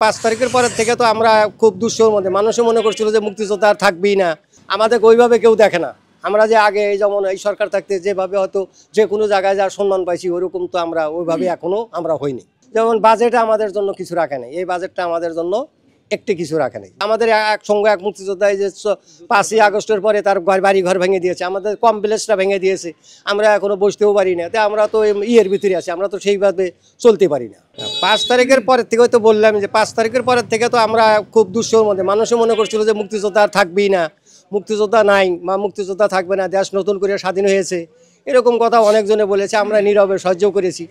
5 তারিখের পরের থেকে তো আমরা খুব দুঃসহর মধ্যে মানুষও মনে করছিল যে মুক্তিযোদ্ধা আর থাকবেই না। আমাদের ওইভাবে কেউ দেখে না। আমরা যে আগে যেমন এই সরকার থাকতে যেভাবে হয়তো যে কোনো জায়গায় যা সম্মান পাইছি ওরকম তো আমরা ওইভাবে এখনো আমরা হইনি। যেমন বাজেটে আমাদের জন্য কিছু রাখে নাই, এই বাজেটটা আমাদের জন্য একটি কিছু রাখে নাই। আমাদের একসঙ্গে এক মুক্তিযোদ্ধা এই যে 5ই আগস্টের পরে তার বাড়ি ঘর ভেঙে দিয়েছে, আমাদের কমপ্লেক্সটা ভেঙে দিয়েছে, আমরা এখনো বসতেও পারি না। তো আমরা তো ইয়ের ভিতরে আছি, আমরা তো সেইভাবে চলতে পারি না। 5 তারিখের পরের থেকে তো বললাম যে 5 তারিখের পরের থেকে তো আমরা খুব দুঃসহর মধ্যে মানুষও মনে করছিল যে মুক্তিযোদ্ধা আর থাকবেই না, মুক্তিযোদ্ধা নাই বা মুক্তিযোদ্ধা থাকবে না, দেশ নতুন করে স্বাধীন হয়েছে, এরকম কথা অনেকজনে বলেছে। আমরা নীরবে সহ্য করেছি।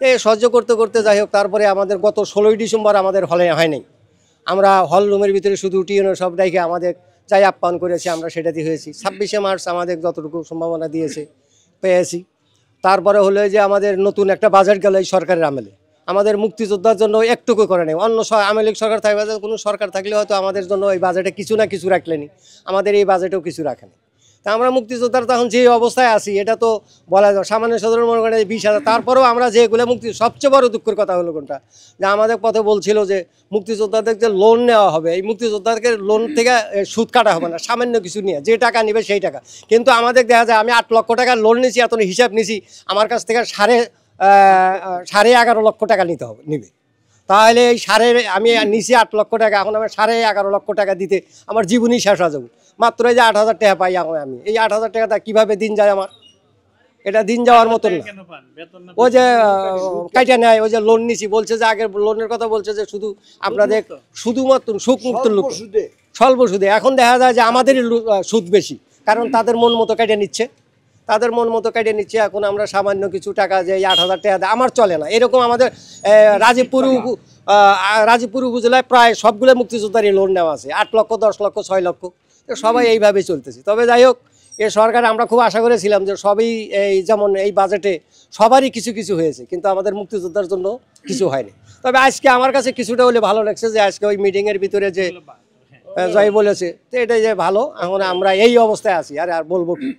এই সহ্য করতে করতে যাই হোক, তারপরে আমাদের গত 16ই ডিসেম্বর আমাদের হলে হয়নি। আমরা হল রুমের ভিতরে শুধু টিএনও সব ডাইকে আমাদের যাই আপ্যায়ন করেছে আমরা সেটাতে হয়েছি। 26শে মার্চ আমাদের যতটুকু সম্ভাবনা দিয়েছে পেয়েছি। তারপরে হলো যে আমাদের নতুন একটা বাজেট গেল এই সরকারের আমলে, আমাদের মুক্তিযোদ্ধার জন্য একটুকু করে নেই। অন্য আওয়ামী লীগ সরকার থাকবে, কোনো সরকার থাকলে হয়তো আমাদের জন্য এই বাজেটে কিছু না কিছু রাখলেনি, আমাদের এই বাজেটেও কিছু রাখেনি। তা আমরা মুক্তিযোদ্ধার তখন যে অবস্থায় আছি এটা তো বলা যায়। সামান্য সাধারণ মনে করেন 20,000, তারপরেও আমরা যেগুলো সবচেয়ে বড় দুঃখের কথা হলো কোনটা, যে আমাদের পথে বলছিল যে মুক্তিযোদ্ধাদের যে লোন নেওয়া হবে, এই মুক্তিযোদ্ধাদেরকে লোন থেকে সুদ কাটা হবে না, সামান্য কিছু নিয়ে যে টাকা নেবে সেই টাকা। কিন্তু আমাদের দেখা যায় আমি 8 লক্ষ টাকা লোন নিয়েছি, এত হিসাব নিয়েছি, আমার কাছ থেকে 11.5 লক্ষ টাকা নিবে। তাহলে এই আমি নিচে 8 লক্ষ টাকা, এখন আমি 11.5 লক্ষ টাকা দিতে আমার জীবনই শেষ হয়ে যাবে। মাত্র এই যে 8,000 টাকা পাই আমি, এই 8,000 টাকাটা কীভাবে দিন যায় আমার, এটা দিন যাওয়ার মতন না। ওই যে কাইটা নেয়, ওই যে লোন নিছি বলছে যে আগের লোনের কথা বলছে যে শুধু আপনাদের শুধুমাত্র সুদমুক্ত লোক, স্বল্প সুদে। এখন দেখা যায় যে আমাদেরই সুদ বেশি, কারণ তাদের মন মতো কেটে নিচ্ছে, তাদের মন মতো কেটে নিচ্ছে। এখন আমরা সামান্য কিছু টাকা যে 8,000 টাকা দেয় আমার চলে না। এরকম আমাদের রাজীবপুর উপজেলায় প্রায় সবগুলো মুক্তিযোদ্ধারই লোন নেওয়া আছে, 8 লক্ষ, 10 লক্ষ, 6 লক্ষ, সবাই এইভাবে চলতেছে। তবে যাই হোক, এ সরকার আমরা খুব আশা করেছিলাম যে সবই এই যেমন এই বাজেটে সবারই কিছু কিছু হয়েছে, কিন্তু আমাদের মুক্তিযোদ্ধার জন্য কিছু হয়নি। তবে আজকে আমার কাছে কিছুটা হলে ভালো লাগছে যে আজকে ওই মিটিংয়ের ভিতরে যে যাই বলেছে, তো এটাই যে ভালো। এখন আমরা এই অবস্থায় আছি, আর বলবো কি।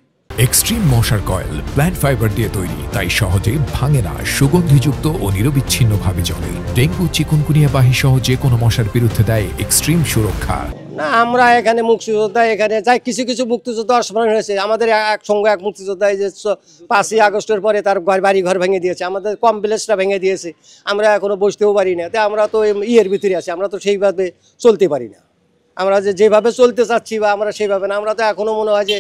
এক্সট্রিম মশার কয়েল প্ল্যান্ট ফাইবার দিয়ে তৈরি, তাই সহজে ভাঙে না, সুগন্ধিযুক্ত ও নিরবিচ্ছিন্নভাবে জ্বলে। ডেঙ্গু, চিকুনগুনিয়া বাহি সহ যে কোনো মশার বিরুদ্ধে দেয় এক্সট্রিম সুরক্ষা। না, আমরা এখানে মুক্তিযোদ্ধা, এখানে যাই কিছু কিছু মুক্তিযোদ্ধা স্মরণ হয়েছে। আমাদের একসঙ্গে এক মুক্তিযোদ্ধা এই যে 5ই আগস্টের পরে তার বাড়ি ঘর ভেঙে দিয়েছে, আমাদের কমপ্লেক্সটা ভেঙে দিয়েছে, আমরা এখনো বসতেও পারি না। তো আমরা তো ইয়ের ভিতরে আছি, আমরা তো সেইভাবে চলতে পারি না। আমরা যেভাবে চলতে চাচ্ছি বা আমরা সেইভাবে না, আমরা তো এখনো মনে হয় যে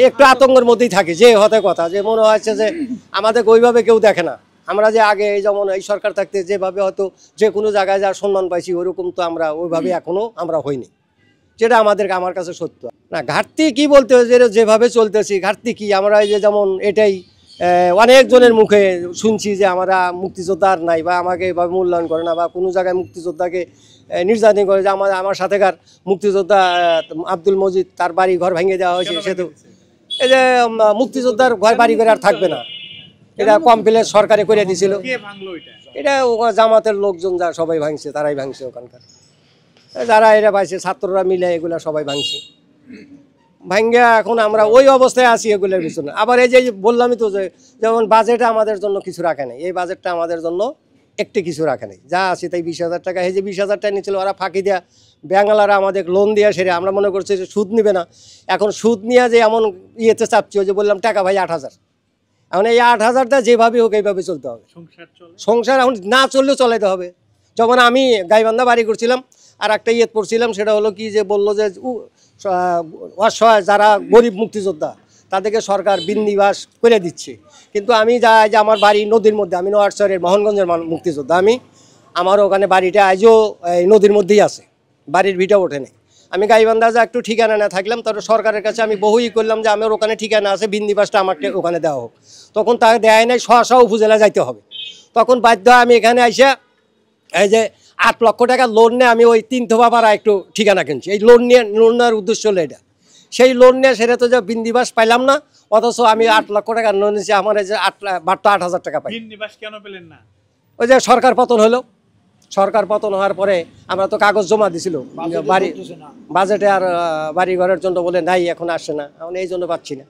একটু আতঙ্কের মধ্যেই থাকি। যে হতে কথা যে মনে হচ্ছে যে আমাদের ওইভাবে কেউ দেখে না। আমরা যে আগে যেমন এই সরকার থাকতে যেভাবে হয়তো যে কোনো জায়গায় যা সম্মান পাইছি ওরকম তো আমরা ওইভাবে এখনো আমরা হইনি, যেটা আমার কাছে সত্য না। ঘাটতি কি বলতে যেভাবে চলতেছি, ঘাটতি কি, আমরা এই যে যেমন এটাই অনেকজনের মুখে শুনছি যে আমরা মুক্তিযোদ্ধার নাই, বা আমাকে এভাবে মূল্যায়ন করে না, বা কোনো জায়গায় মুক্তিযোদ্ধাকে নির্যাতন করে। যে আমার সাথেকার মুক্তিযোদ্ধা আব্দুল মজিদ, তার বাড়ি ঘর ভেঙে দেওয়া হয়েছে। সে তো এই যে মুক্তিযোদ্ধার বাড়ি ঘরে আর থাকবে না, এটা কমপ্লেক্স সরকারে করে দিয়েছিল। এটা জামাতের লোকজন যা সবাই ভাঙছে, তারাই ভাঙছে, ওখানকার যারা এটা পাইছে ছাত্ররা মিলে এগুলা সবাই ভাঙছে। ভাঙ্গা এখন আমরা ওই অবস্থায় আছি এগুলোর পিছনে। আবার এই যে বললামই তো যে যেমন বাজেটে আমাদের জন্য কিছু রাখে নাই, এই বাজেটটা আমাদের জন্য একটি কিছু রাখে নাই। যা আছে তাই 20,000 টাকা, এই যে 20,000 টাকা নিয়েছিল ওরা ফাঁকি দেওয়া, ব্যাঙ্গালারা আমাদের লোন দেওয়া সেরে আমরা মনে করছি যে সুদ নিবে না। এখন সুদ নিয়ে যে এমন ইয়েতে চাপছি, ওই যে বললাম টাকা ভাই 8,000, এখন এই 8,000টা যেভাবে হোক এইভাবে চলতে হবে। সংসার এখন না চললেও চলাইতে হবে। যখন আমি গাইবান্ধা বাড়ি করছিলাম আর একটা ইয়ে পড়ছিলাম, সেটা হলো কি যে বললো যে অসহায় যারা গরিব মুক্তিযোদ্ধা তাদেরকে সরকার বিন্দিবাস করে দিচ্ছে। কিন্তু আমি যাই যে আমার বাড়ি নদীর মধ্যে, আমি নোয়ারচরের মোহনগঞ্জের মুক্তিযোদ্ধা, আমার ওখানে বাড়িটা আজও এই নদীর মধ্যেই আছে, বাড়ির ভিটা ওঠে নেই। আমি গাইবান্ধা যা একটু ঠিকানা না থাকলাম, তবে সরকারের কাছে আমি বহুই করলাম যে আমার ওখানে ঠিকানা আছে, বিন্দিবাসটা আমাকে ওখানে দেওয়া হোক। তখন তাকে দেয় নাই, স্ব উপজেলা যাইতে হবে। তখন বাধ্য হয় আমি এখানে আইসা এই যে 8 লক্ষ টাকা লোন নিয়ে আমি ওই 3 থোপাপাড়া একটু ঠিকানা কিনছি। এই লোন নেওয়ার উদ্দেশ্য হলো এটা। সেই লোন নিয়ে সেটা তো যে বিন্দিবাস পাইলাম না, অথচ আমি 8 লক্ষ টাকা লোন নিয়েছি, আমার এই যে 8,000 টাকা পাই। বিন্দিবাস কেন পেলেন না? ওই যে সরকার পতন হলো, সরকার পতন হওয়ার পরে আমরা তো কাগজ জমা দিছিল বাড়ি বাজেটে, আর বাড়ি ঘরের জন্য বলে নাই, এখন আসছে না, এখন এই জন্য পাচ্ছি না।